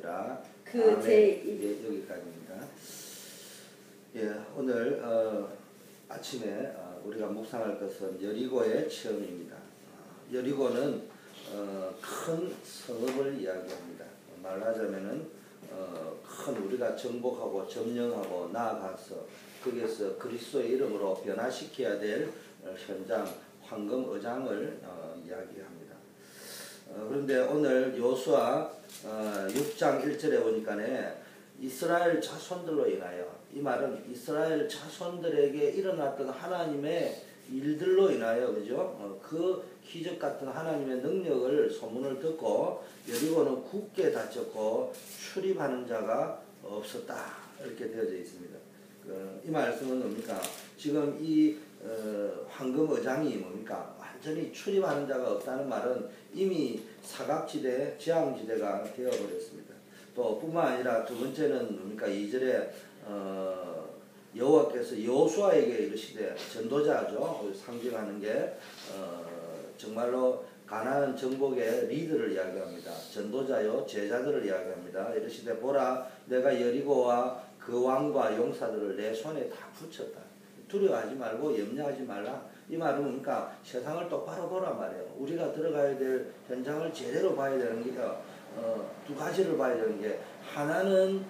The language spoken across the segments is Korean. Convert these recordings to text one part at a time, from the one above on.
할지니라. 제 여기까지입니다. 예, 오늘 아침에 우리가 묵상할 것은 여리고의 체험입니다. 여리고는 큰 성읍을 이야기합니다. 말하자면은 큰 우리가 정복하고 점령하고 나아가서 거기에서 그리스도의 이름으로 변화시켜야 될 현장 황금의장을 이야기합니다. 그런데 오늘 여호수아 6장 1절에 보니까 이스라엘 자손들로 인하여, 이 말은 이스라엘 자손들에게 일어났던 하나님의 일들로 인하여, 그죠? 그 기적 같은 하나님의 능력을 소문을 듣고 여리고는 굳게 닫혔고 출입하는 자가 없었다, 이렇게 되어져 있습니다. 이 말씀은 뭡니까? 지금 이 황금의장이 뭡니까? 완전히 출입하는 자가 없다는 말은 이미 사각지대, 재앙지대가 되어버렸습니다. 또 뿐만 아니라 두 번째는 뭡니까? 2절에 여호와께서 여호수아에게 이르시되, 전도자죠, 상징하는 게 정말로 가나안 정복의 리더를 이야기합니다. 전도자요, 제자들을 이야기합니다. 이르시되, 보라, 내가 여리고와 그 왕과 용사들을 내 손에 다 붙였다. 두려워하지 말고 염려하지 말라. 이 말은 뭡니까? 세상을 똑바로 보라 말이에요. 우리가 들어가야 될 현장을 제대로 봐야 되는 게 두 가지를 봐야 되는 게, 하나는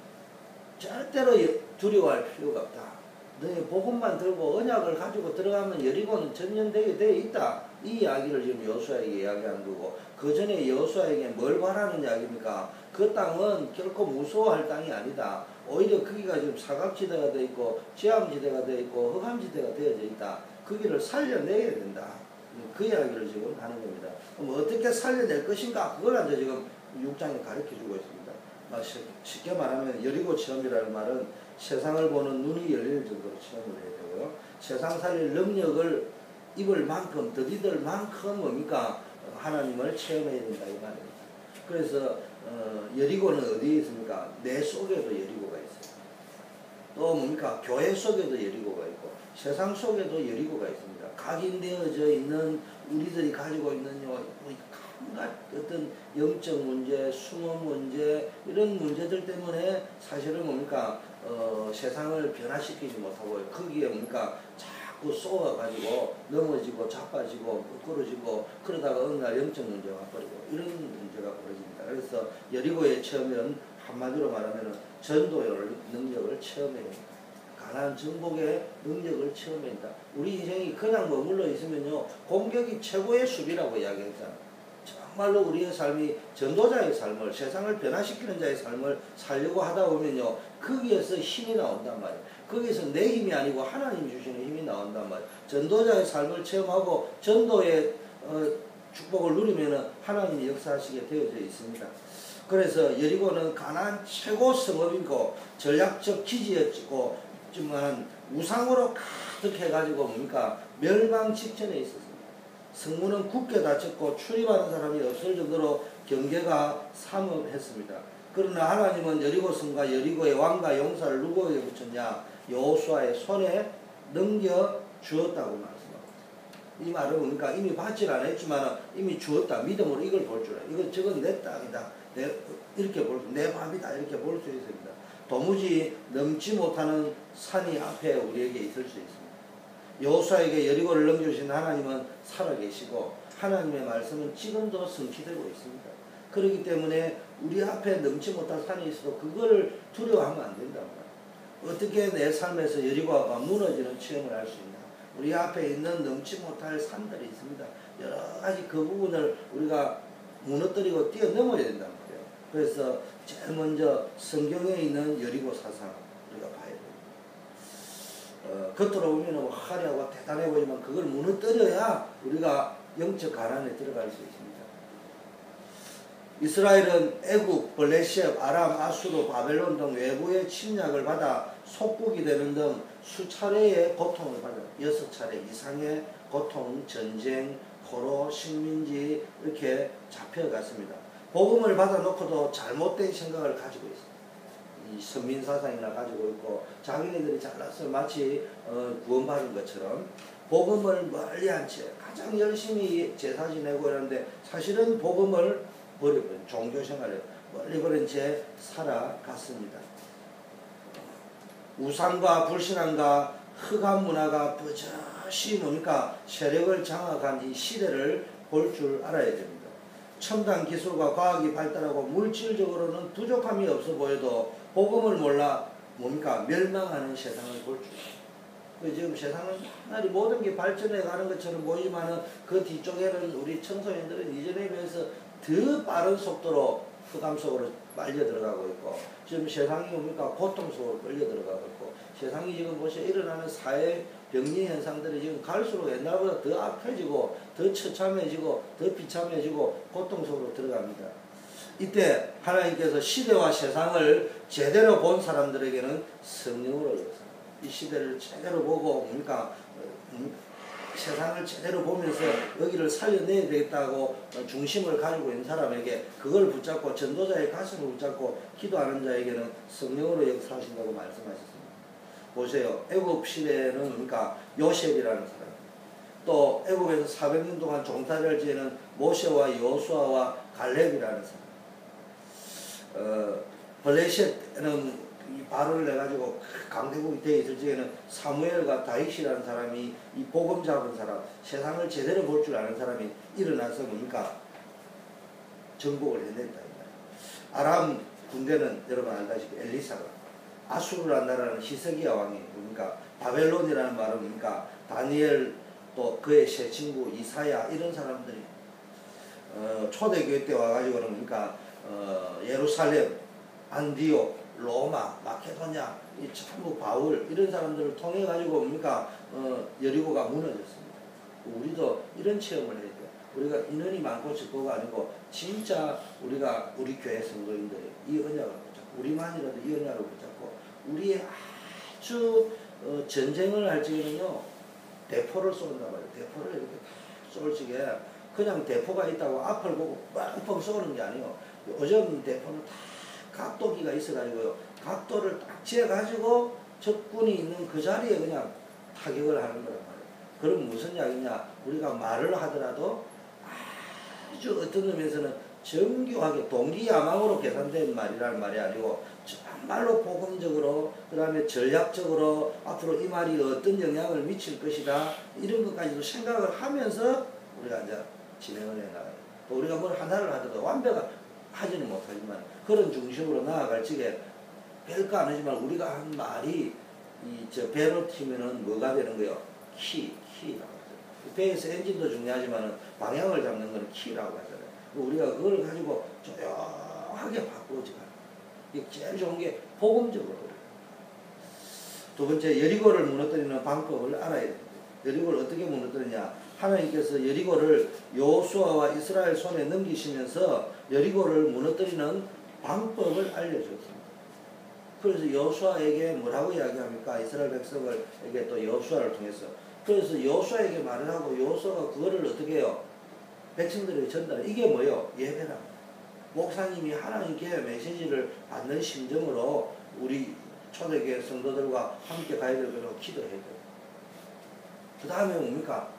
절대로 두려워할 필요가 없다. 너희 복음만 들고 언약을 가지고 들어가면 여리고는 전염되게 되어 있다. 이 이야기를 지금 여호수아에게 이야기하는 거고, 그 전에 여호수아에게 뭘 바라는 이야기입니까? 그 땅은 결코 무서워할 땅이 아니다. 오히려 거기가 지금 사각지대가 되어 있고 재앙지대가 되어 있고 흑암지대가 되어져 있다. 거기를 살려내야 된다. 그 이야기를 지금 하는 겁니다. 그럼 어떻게 살려낼 것인가? 그걸 이제 지금 6장에 가르쳐주고 있습니다. 쉽게 말하면 여리고 체험이라는 말은 세상을 보는 눈이 열릴 정도로 체험을 해야 되고요. 세상 살릴 능력을 입을 만큼, 더디들 만큼 뭡니까? 하나님을 체험해야 된다, 이 말입니다. 그래서 여리고는 어디에 있습니까? 내 속에도 여리고가 있어요. 또 뭡니까? 교회 속에도 여리고가 있고 세상 속에도 여리고가 있습니다. 각인되어져 있는 우리들이 가지고 있는 온갖 어떤 영적 문제, 숨은 문제, 이런 문제들 때문에 사실은 뭡니까? 세상을 변화시키지 못하고 거기에 뭡니까? 자꾸 쏘아가지고 넘어지고 자빠지고 부끄러지고 그러다가 어느 날 영적 문제가 와버리고 이런 문제가 벌어집니다. 그래서 여리고의 체험은 한마디로 말하면 전도의 능력을 체험해야 합니다. 가나안 정복의 능력을 체험해야 한다. 우리 인생이 그냥 머물러 있으면요, 공격이 최고의 수비라고 이야기했잖아요. 정말로 우리의 삶이 전도자의 삶을, 세상을 변화시키는 자의 삶을 살려고 하다 보면요, 거기에서 힘이 나온단 말이에요. 거기에서 내 힘이 아니고 하나님이 주시는 힘이 나온단 말이에요. 전도자의 삶을 체험하고 전도의 축복을 누리면 하나님이 역사하시게 되어져 있습니다. 그래서 여리고는 가나안 최고 성읍이고 전략적 기지였고 지만 우상으로 가득해가지고 뭡니까? 멸망 직전에 있었습니다. 성문은 굳게 닫혔고 출입하는 사람이 없을 정도로 경계가 삼엄했습니다. 그러나 하나님은 여리고 성과 여리고의 왕과 용사를 누구에게 붙였냐? 여호수아의 손에 넘겨 주었다고 말씀합니다. 이 말은 뭡니까? 이미 받질 않았지만 이미 주었다. 믿음으로 이걸 볼 줄 알아요. 이건 저건 내 땅이다. 이렇게 내 밥이다. 이렇게 볼 수 있습니다. 도무지 넘지 못하는 산이 앞에 우리에게 있을 수 있습니다. 여호수아에게 여리고를 넘겨주신 하나님은 살아계시고 하나님의 말씀은 지금도 성취되고 있습니다. 그렇기 때문에 우리 앞에 넘지 못할 산이 있어도 그거를 두려워하면 안 된다고. 어떻게 내 삶에서 여리고가 무너지는 체험을 할 수 있나? 우리 앞에 있는 넘지 못할 산들이 있습니다. 여러 가지 그 부분을 우리가 무너뜨리고 뛰어넘어야 된단 말이에요. 그래서 제일 먼저 성경에 있는 여리고 사상 우리가 봐야 됩니다. 겉으로 보면 화려하고 대단해 보이지만 그걸 무너뜨려야 우리가 영적 가난에 들어갈 수 있습니다. 이스라엘은 애국, 블레셋, 아람, 아수르, 바벨론 등 외부의 침략을 받아 속국이 되는 등 수차례의 고통을 받아 6차례 이상의 고통, 전쟁, 포로, 식민지 이렇게 잡혀갔습니다. 복음을 받아놓고도 잘못된 생각을 가지고 있습니다. 이 선민사상이나 가지고 있고 자기네들이 잘났어 마치 구원받은 것처럼 복음을 멀리 한 채 가장 열심히 제사 지내고 이러는데 사실은 복음을 버려버린 종교생활을 멀리 버린 채 살아갔습니다. 우상과 불신앙과 흑암 문화가 버젓이 뭡니까 세력을 장악한 이 시대를 볼 줄 알아야 됩니다. 첨단 기술과 과학이 발달하고 물질적으로는 부족함이 없어 보여도 복음을 몰라 뭡니까 멸망하는 세상을 볼 줄 알아요. 지금 세상은 날이 모든 게 발전해 가는 것처럼 보이지만은 그 뒤쪽에는 우리 청소년들은 이전에 비해서 더 빠른 속도로 흑암 속으로 빨려 들어가고 있고 지금 세상이 뭡니까 고통 속으로 끌려 들어가고 있고 세상이 지금 보시면 일어나는 사회 병리 현상들이 지금 갈수록 옛날보다 더 악해지고 더 처참해지고 더 비참해지고 고통 속으로 들어갑니다. 이때 하나님께서 시대와 세상을 제대로 본 사람들에게는 성령으로 역사 이 시대를 제대로 보고 뭡니까 세상을 제대로 보면서 여기를 살려내야 되겠다고 중심을 가지고 있는 사람에게 그걸 붙잡고 전도자의 가슴을 붙잡고 기도하는 자에게는 성령으로 역사하신다고 말씀하셨습니다. 보세요. 애굽 시대에는 그러니까 요셉이라는 사람 또 애굽에서 400년 동안 종살이를 지내는 모세와 여호수아와 갈렙이라는 사람 블레셋에는 이 발을 내가지고 강대국이 되어 있을 적에는 사무엘과 다윗이라는 사람이 이 복음 잡은 사람 세상을 제대로 볼 줄 아는 사람이 일어나서 뭡니까 정복을 해냈다. 아람 군대는 여러분 알다시피 엘리사가 아수르라는 나라는 히스기야 왕이 뭡니까 바벨론이라는 말은 뭡니까 다니엘 또 그의 세 친구 이사야 이런 사람들이 초대교회 때 와가지고는 뭡니까 예루살렘 안디옥 로마, 마케도냐, 이 전부 바울 이런 사람들을 통해 가지고 뭡니까 여리고가 무너졌습니다. 우리도 이런 체험을 해야 돼요. 우리가 인원이 많고 적고가 아니고 진짜 우리가 우리 교회 성도인들이 이 언약을 붙잡고 우리만이라도 이 언약을 붙잡고 우리의 아주 전쟁을 할 적에는요 대포를 쏜단 말이에요. 대포를 이렇게 쏠 적에 그냥 대포가 있다고 앞을 보고 뻥뻥 쏘는 게 아니에요. 요즘 대포는 다 각도기가 있어가지고요. 각도를 딱 재가지고 적군이 있는 그 자리에 그냥 타격을 하는 거란 말이에요. 그럼 무슨 이야기냐? 우리가 말을 하더라도 아주 어떤 의미에서는 정교하게 동기야망으로 계산된 말이라는 말이 아니고 정말로 복음적으로 그 다음에 전략적으로 앞으로 이 말이 어떤 영향을 미칠 것이다 이런 것까지도 생각을 하면서 우리가 이제 진행을 해나가요. 또 우리가 뭘 하나를 하더라도 완벽하지는 못하지만 그런 중심으로 나아갈 적에 별거 안 하지만 우리가 한 말이 저 배로 튀면은 뭐가 되는 거예요? 키라고 하죠. 배에서 엔진도 중요하지만은 방향을 잡는 거는 키라고 하잖아요. 우리가 그걸 가지고 조용하게 바꾸어지가. 이게 제일 좋은 게 복음적으로. 두 번째 여리고를 무너뜨리는 방법을 알아야 됩니다. 여리고를 어떻게 무너뜨리냐? 하나님께서 여리고를 여호수아와 이스라엘 손에 넘기시면서 여리고를 무너뜨리는 방법을 알려주었습니다. 그래서 여호수아에게 뭐라고 이야기합니까? 이스라엘 백성에게 또 여호수아를 통해서. 그래서 여호수아에게 말을 하고 여호수아가 그거를 어떻게 해요? 백성들에게 전달해. 이게 뭐예요? 예배라. 목사님이 하나님께 메시지를 받는 심정으로 우리 초대교회 성도들과 함께 가야 될 거라고 기도해야 돼요. 그 다음에 뭡니까?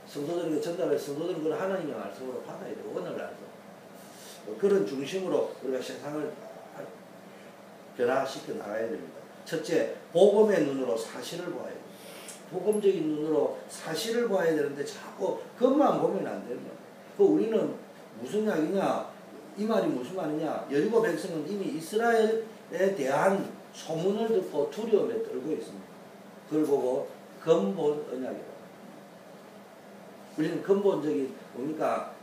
성도들에게 전달해 성도들은 그걸 하나님의 말씀으로 받아야 돼요. 오늘 날도. 그런 중심으로 우리가 세상을 변화시켜 나가야 됩니다. 첫째, 복음의 눈으로 사실을 보아야 돼요. 복음적인 눈으로 사실을 봐야 되는데 자꾸 그것만 보면 안 되는 거예요. 우리는 무슨 이야기냐? 이 말이 무슨 말이냐? 여리고 백성은 이미 이스라엘에 대한 소문을 듣고 두려움에 떨고 있습니다. 그걸 보고 근본 언약이라고. 우리는 근본적인 뭡니까?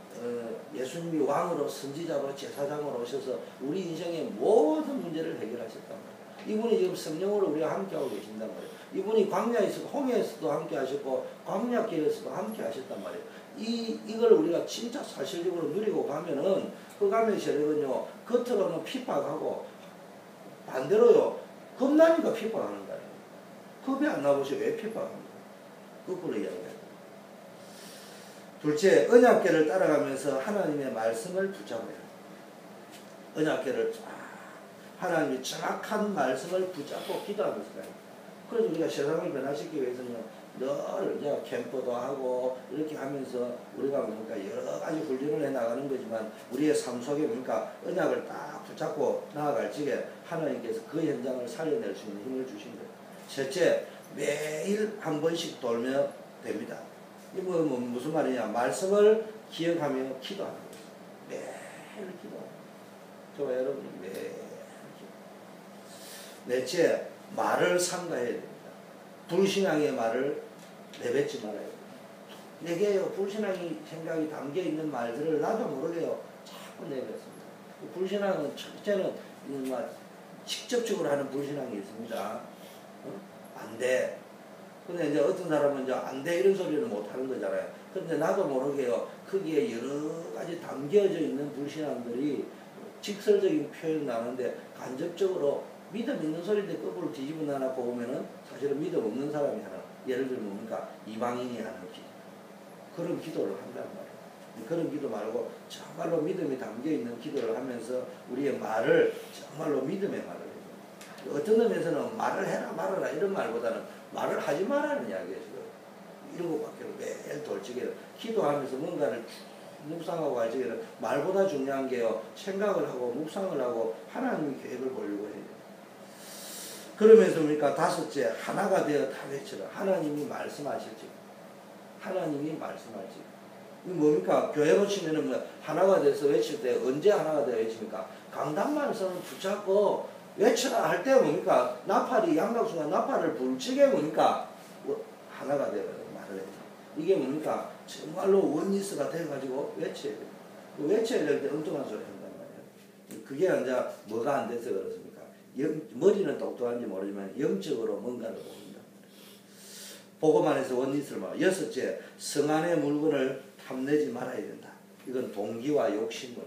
예수님이 왕으로 선지자로 제사장으로 오셔서 우리 인생의 모든 문제를 해결하셨단 말이에요. 이분이 지금 성령으로 우리와 함께하고 계신단 말이에요. 이분이 광야에서도 홍해에서도 함께 하셨고 광야길에서도 함께 하셨단 말이에요. 이걸 우리가 진짜 사실적으로 누리고 가면은 흑암의 세력은요 겉으로는 핍박하고 반대로요 겁나니까 핍박하는 거예요. 겁이 안 나보시고 왜 핍박합니까? 거꾸로 이야기해요. 둘째, 언약궤를 따라가면서 하나님의 말씀을 붙잡아야 해요. 언약궤를 하나님의 정확한 말씀을 붙잡고 기도하면서 가요. 그래서 우리가 세상을 변화시키기 위해서는 늘 이제 캠프도 하고 이렇게 하면서 우리가 뭡니까 여러 가지 훈련을 해 나가는 거지만 우리의 삶 속에 뭡니까 언약을 딱 붙잡고 나아갈 적에 하나님께서 그 현장을 살려낼 수 있는 힘을 주신 거예요. 셋째, 매일 한 번씩 돌면 됩니다. 이거 뭐 무슨 말이냐? 말씀을 기억하며 기도하는 거예요. 매일 기도. 저 여러분 매일 기도. 넷째, 말을 삼가해야 됩니다. 불신앙의 말을 내뱉지 말아야 됩니다. 내게 불신앙이 생각이 담겨 있는 말들을 나도 모르게요 자꾸 내뱉습니다. 불신앙은 첫째는 직접적으로 하는 불신앙이 있습니다. 안 돼. 근데 이제 어떤 사람은 이제 안 돼 이런 소리를 못 하는 거잖아요. 근데 나도 모르게요 거기에 여러 가지 담겨져 있는 불신앙들이 직설적인 표현 나는데 간접적으로 믿음 있는 소리인데 거꾸로 뒤집어 놔놓고 보면은 사실은 믿음 없는 사람이 하는, 예를 들면 뭡니까 이방인이 하는 기도, 그런 기도를 한단 말이에요. 그런 기도 말고 정말로 믿음이 담겨 있는 기도를 하면서 우리의 말을 정말로 믿음의 말을 해요. 어떤 의미에서는 말을 해라 말아라 이런 말보다는 말을 하지 말라는 이야기예요. 이런 것밖에 매일 돌치기를 기도하면서 뭔가를 묵상하고 할 적에는 말보다 중요한 게요 생각을 하고 묵상을 하고 하나님의 계획을 보려고 해요. 그러면서 뭡니까 다섯째, 하나가 되어 다 외치라. 하나님이 말씀하실지, 하나님이 말씀하실지. 뭡니까 교회로 치면은 뭐 하나가 돼서 외칠 때 언제 하나가 되어 외칩니까? 강단만에서는 붙잡고 외쳐라 할 때 뭡니까 나팔이 양각수가 나팔을 불치게 뭡니까 하나가 되어 말을 해요. 이게 뭡니까 정말로 원리스가 돼가지고 외쳐야 돼요. 외쳐야 될 때 엉뚱한 소리 한단 말이에요. 그게 이제 뭐가 안 돼서 그렇습니까? 머리는 똑똑한지 모르지만 영적으로 뭔가를 모른다. 보고만 해서 원리스를 말. 여섯째, 성 안의 물건을 탐내지 말아야 된다. 이건 동기와 욕심을.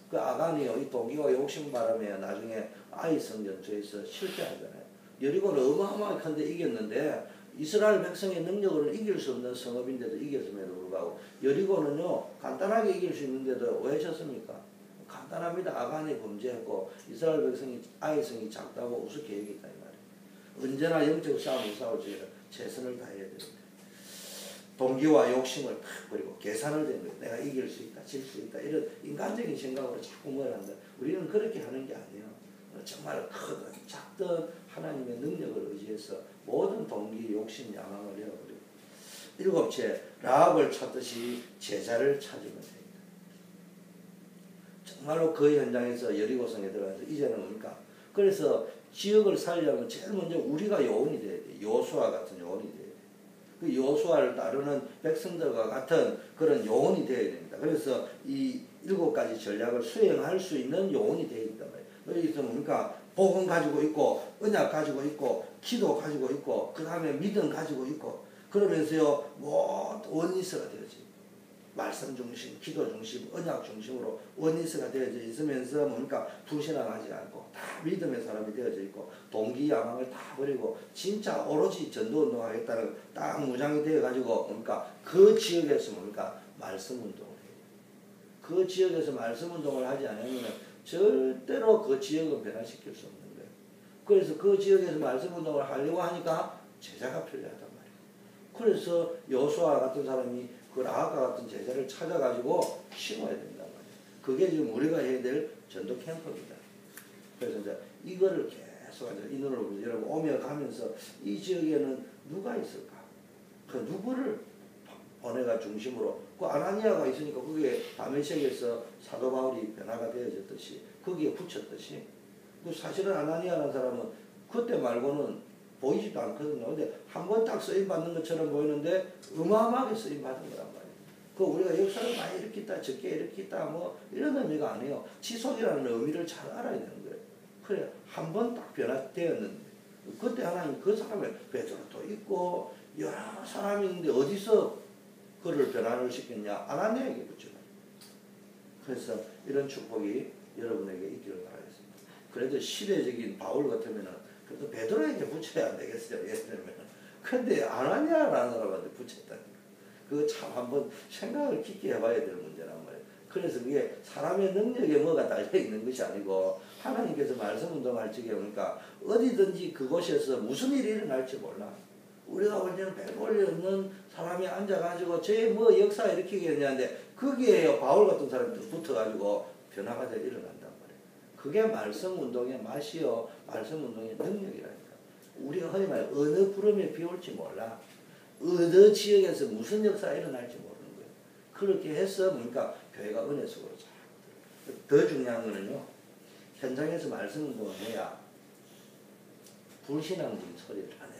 그 아간이요, 이 동기와 욕심 바람에 나중에 아이 성전투에서 실패하잖아요. 여리고는 어마어마하게 큰데 이겼는데 이스라엘 백성의 능력으로는 이길 수 없는 성읍인데도 이겼음에도 불구하고 여리고는요 간단하게 이길 수 있는데도 왜 졌습니까? 간단합니다. 아간이 범죄했고 이스라엘 백성이 아이 성이 작다고 우습게 얘기했다 이 말이에요. 언제나 영적 싸움을 싸울 적에는 최선을 다해야 됩니다. 동기와 욕심을 팍 버리고 계산을 된 거예요. 내가 이길 수 있다, 질 수 있다 이런 인간적인 생각으로 자꾸 뭘 한다. 우리는 그렇게 하는 게 아니에요. 정말 크든 작든 하나님의 능력을 의지해서 모든 동기, 욕심, 야망을 내어버리고. 일곱째, 라합을 찾듯이 제자를 찾으면 됩니다. 정말로 그 현장에서 여리고성에 들어가서 이제는 뭡니까? 그래서 지역을 살려면 제일 먼저 우리가 요원이 돼야 돼. 요수아 같은 요원이 돼야 돼. 그 요수아를 따르는 백성들과 같은 그런 요원이 돼야 됩니다. 그래서 이 7가지 전략을 수행할 수 있는 요원이 돼야 된단 말이에요. 여기서 뭡니까? 복음 가지고 있고, 언약 가지고 있고, 기도 가지고 있고, 그 다음에 믿음 가지고 있고, 그러면서요, 원리스가 되어지. 말씀 중심, 기도 중심, 언약 중심으로 원리스가 되어져 있으면서 뭡니까? 불신앙하지 않고, 다 믿음의 사람이 되어져 있고, 동기, 야망을 다 버리고, 진짜 오로지 전도운동 하겠다는 딱 무장이 되어가지고, 뭡니까? 그 지역에서 뭡니까? 말씀 운동을 해요. 그 지역에서 말씀 운동을 하지 않으면 절대로 그 지역은 변화시킬 수 없는 거예요. 그래서 그 지역에서 말씀 운동을 하려고 하니까 제자가 필요하단 말이에요. 그래서 여호수아 같은 사람이 그 라합과 같은 제자를 찾아가지고 심어야 된단 말이에요. 그게 지금 우리가 해야 될 전도 캠프입니다. 그래서 이제 이거를 계속 이 눈으로 여러분 오며 가면서 이 지역에는 누가 있을까? 그 누구를 번외가 중심으로 그 아나니아가 있으니까 그게 다메섹에서 사도 바울이 변화가 되어졌듯이 거기에 붙였듯이 그 사실은 아나니아라는 사람은 그때 말고는 보이지도 않거든요. 근데 한 번 딱 쓰임 받는 것처럼 보이는데 어마어마하게 쓰임 받은 거란 말이에요. 그 우리가 역사를 많이 일으켰다 적게 일으켰다 뭐 이런 의미가 아니에요. 지속이라는 의미를 잘 알아야 되는 거예요. 그래 한 번 딱 변화되었는데 그때 하나님 그 사람을 베드로도 있고 여러 사람이 있는데 어디서 그를 변화를 시켰냐? 아나니아에게 붙여요. 그래서 이런 축복이 여러분에게 있기를 바라겠습니다. 그래도 시대적인 바울 같으면은 그래도 베드로에게 붙여야 안 되겠어요. 예를 들면. 근데 아나니아라는 사람한테 붙였다니까. 그거 참 한번 생각을 깊게 해봐야 될 문제란 말이에요. 그래서 그게 사람의 능력에 뭐가 달려 있는 것이 아니고 하나님께서 말씀 운동할 적에 오니까 어디든지 그곳에서 무슨 일이 일어날지 몰라. 우리가 볼 때는 백 올리 없는 사람이 앉아가지고 제 뭐 역사 일으키겠냐는데 거기에 바울 같은 사람들 붙어가지고 변화가 될 일어난단 말이에요. 그게 말씀 운동의 맛이요, 말씀 운동의 능력이라니까. 우리가 흔히 말해 어느 구름에 비 올지 몰라, 어느 지역에서 무슨 역사가 일어날지 모르는 거예요. 그렇게 해서 그러니까 교회가 은혜 속으로 잘. 더 중요한 거는요, 현장에서 말씀 운동을 해야 불신앙적인 소리를 안 해요.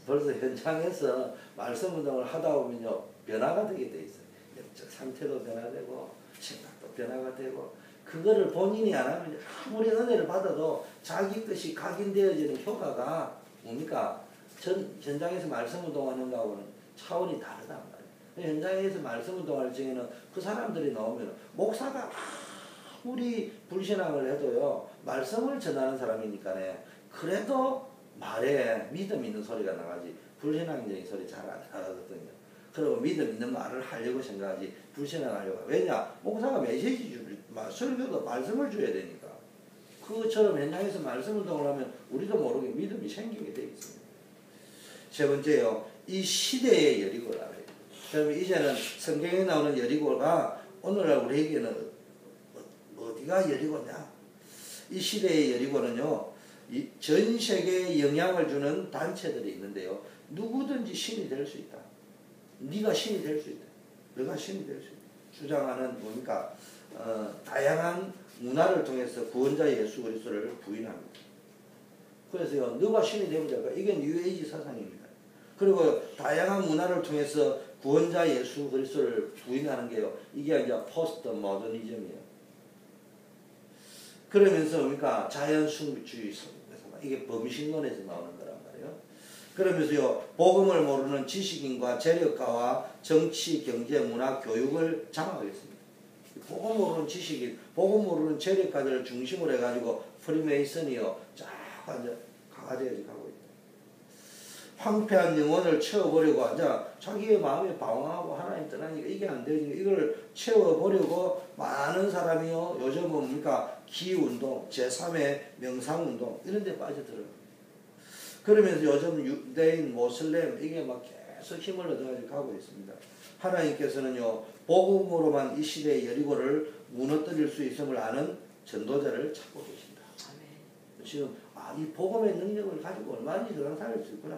벌써 현장에서 말씀 운동을 하다 보면요, 변화가 되게 돼 있어요. 영적 상태도 변화되고 생각도 변화가 되고, 그거를 본인이 안 하면 아무리 은혜를 받아도 자기 뜻이 각인되어지는 효과가 뭡니까? 현장에서 말씀 운동하는 거하고는 차원이 다르단 말이에요. 현장에서 말씀 운동할 적에는 그 사람들이 나오면 목사가 아무리 불신앙을 해도요, 말씀을 전하는 사람이니까네, 그래도 말에 믿음 있는 소리가 나가지 불신앙적인 소리 잘 안 나가거든요. 그리고 믿음 있는 말을 하려고 생각하지 불신앙하려고. 왜냐? 목사가 메시지 설교도 말씀을 줘야 되니까. 그것처럼 현장에서 말씀 운동을 하면 우리도 모르게 믿음이 생기게 되어 있습니다. 세 번째요, 이 시대의 여리고를 알아야 돼요. 그러면 이제는 성경에 나오는 여리고가 오늘날 우리에게는 어디가 여리고냐? 이 시대의 여리고는요, 전 세계에 영향을 주는 단체들이 있는데요, 누구든지 신이 될 수 있다. 네가 신이 될 수 있다. 너가 신이 될 수 있다. 주장하는 뭡니까? 다양한 문화를 통해서 구원자 예수 그리스도를 부인합니다. 그래서요, 너가 신이 되면 될까? 이게 뉴에이지 사상입니다. 그리고 다양한 문화를 통해서 구원자 예수 그리스도를 부인하는 게요, 이게 이제 포스트 모더니즘이에요. 그러면서 그러니까 자연숭배주의, 이게 범신론에서 나오는 거란 말이에요. 그러면서요, 복음을 모르는 지식인과 재력가와 정치, 경제, 문화, 교육을 장악하겠습니다. 복음 모르는 지식인, 복음 모르는 재력가들을 중심으로 해가지고 프리메이슨이요, 쫙 가가지고 가고 있다. 황폐한 영혼을 채워보려고 하자 자기의 마음에 방황하고 하나님 떠나니까 이게 안 되니까 이걸 채워보려고 많은 사람이요, 요즘은 뭡니까? 기운동, 제3의 명상운동 이런 데 빠져들어요. 그러면서 요즘 유대인, 모슬렘 이게 막 계속 힘을 얻어가지고 가고 있습니다. 하나님께서는요, 복음으로만 이 시대의 여리고를 무너뜨릴 수 있음을 아는 전도자를 찾고 계신다. 지금 이 복음의 능력을 가지고 얼마든지 세상 살릴 수 있구나.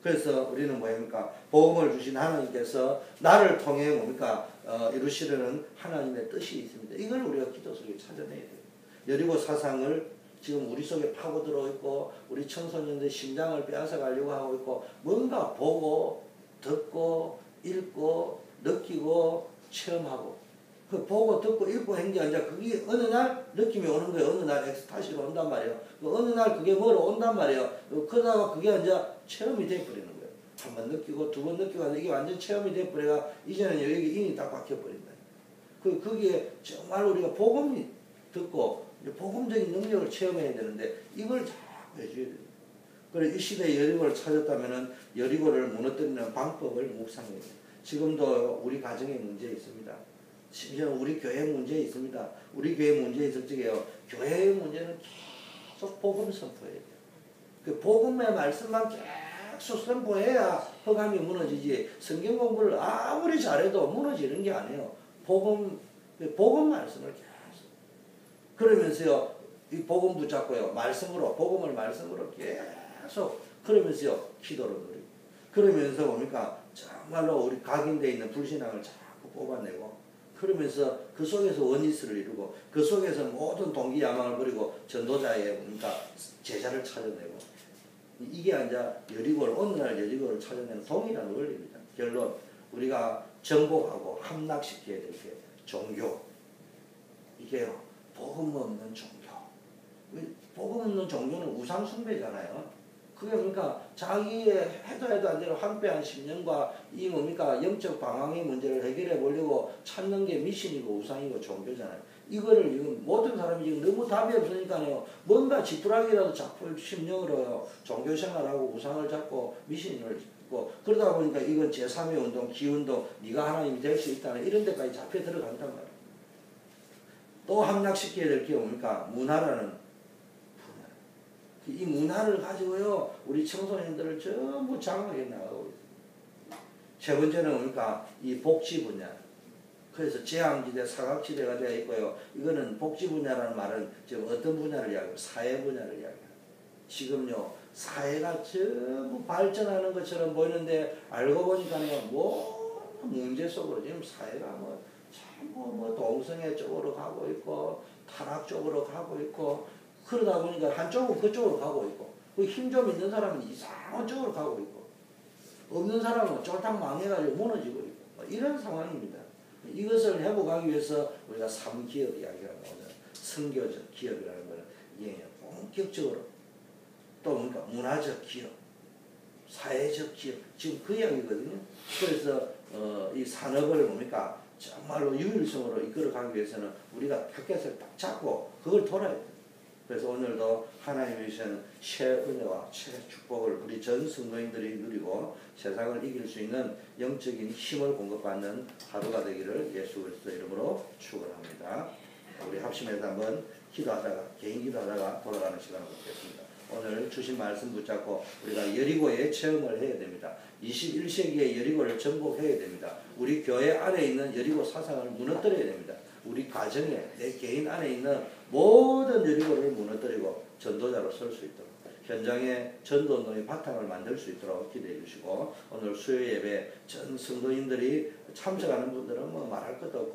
그래서 우리는 뭐입니까? 복음을 주신 하나님께서 나를 통해 뭡니까? 이루시려는 하나님의 뜻이 있습니다. 이걸 우리가 기도 속에 찾아내야 돼요. 여리고 사상을 지금 우리 속에 파고들어 있고, 우리 청소년들 심장을 빼앗아 가려고 하고 있고, 뭔가 보고 듣고 읽고 느끼고 체험하고, 그 보고 듣고 읽고 한 게 아니라 그게 어느 날 느낌이 오는 거예요. 어느 날 엑스타시로 온단 말이에요. 어느 날 그게 뭐로 온단 말이에요. 그러다가 그게 이제 체험이 돼버리는 거예요. 한 번 느끼고 두 번 느끼고 이게 완전 체험이 돼버려가 이제는 여기 인이 딱 박혀버린다. 그게 정말 우리가 복음이 듣고 복음적인 능력을 체험해야 되는데 이걸 잘 해줘야 돼요. 그래서 이 시대에 여리고를 찾았다면은 여리고를 무너뜨리는 방법을 묵상해야 돼요. 지금도 우리 가정에 문제 있습니다. 심지어 우리 교회 문제 있습니다. 우리 교회 문제 있을 적에요, 교회의 문제는 계속 복음 선포해야 돼요. 그 복음의 말씀만 계속 선포해야 허감이 무너지지, 성경 공부를 아무리 잘해도 무너지는 게 아니에요. 복음 말씀을 계속. 그러면서요, 이 복음 붙잡고요, 말씀으로, 복음을 말씀으로 계속, 그러면서요, 기도를 누리고. 그러면서 뭡니까? 정말로 우리 각인되어 있는 불신앙을 자꾸 뽑아내고, 그러면서 그 속에서 원리스를 이루고, 그 속에서 모든 동기 야망을 버리고 전도자의 뭡니까? 제자를 찾아내고, 이게 이제 여리고를, 어느 날 여리고를 찾아내는 동일한 원리입니다. 결론, 우리가 정복하고 함락시켜야 될 게 종교. 이게요, 복음 없는 종교. 복음 없는 종교는 우상 숭배잖아요. 그게 그러니까 자기의 해도 안 되는 황폐한 10년과 이 뭡니까? 영적 방황의 문제를 해결해 보려고 찾는 게 미신이고 우상이고 종교잖아요. 이거를 지금 모든 사람이 지금 너무 답이 없으니까요, 뭔가 지푸라기라도 잡고 심령으로요, 종교 생활하고 우상을 잡고 미신을 잡고, 그러다 보니까 이건 제3의 운동, 기운동, 네가 하나님이 될 수 있다는 이런 데까지 잡혀 들어간단 말이에요. 또 함락시켜야 될 게 뭡니까? 문화라는 분야. 이 문화를 가지고요 우리 청소년들을 전부 장악해 나가고 있습니다. 세 번째는 뭡니까? 이 복지 분야. 그래서 재앙지대, 사각지대가 되어 있고요. 이거는 복지 분야라는 말은 지금 어떤 분야를 이야기해요? 사회 분야를 이야기해요. 지금요 사회가 전부 발전하는 것처럼 보이는데 알고 보니까요 뭐 문제 속으로 지금 사회가 뭐 동성애 쪽으로 가고 있고 타락 쪽으로 가고 있고 그러다 보니까 한쪽은 그쪽으로 가고 있고 그 힘 좀 있는 사람은 이상한 쪽으로 가고 있고 없는 사람은 쫄딱 망해가지고 무너지고 있고 이런 상황입니다. 이것을 회복하기 위해서 우리가 3기업 이야기하는 거죠. 선교적 기업이라는 거는 이게 본격적으로 또 뭔가 문화적 기업, 사회적 기업 지금 그 이야기거든요. 그래서 이 산업을 뭡니까 정말로 유일성으로 이끌어가기 위해서는 우리가 타겟을 딱 잡고 그걸 돌아야 돼요. 그래서 오늘도 하나님이 주시는 최은혜와 최축복을 우리 전 성도인들이 누리고 세상을 이길 수 있는 영적인 힘을 공급받는 하루가 되기를 예수 그리스도 이름으로 축원합니다. 우리 합심해서 한번 기도하다가 개인 기도하다가 돌아가는 시간을 갖겠습니다. 오늘 주신 말씀 붙잡고 우리가 여리고의 체험을 해야 됩니다. 21세기의 여리고를 정복해야 됩니다. 우리 교회 안에 있는 여리고 사상을 무너뜨려야 됩니다. 우리 가정에 내 개인 안에 있는 모든 여리고를 무너뜨리고 전도자로 설 수 있도록 현장에 전도운동의 바탕을 만들 수 있도록 기도해 주시고 오늘 수요 예배 전 성도인들이 참석하는 분들은 뭐 말할 것도 없고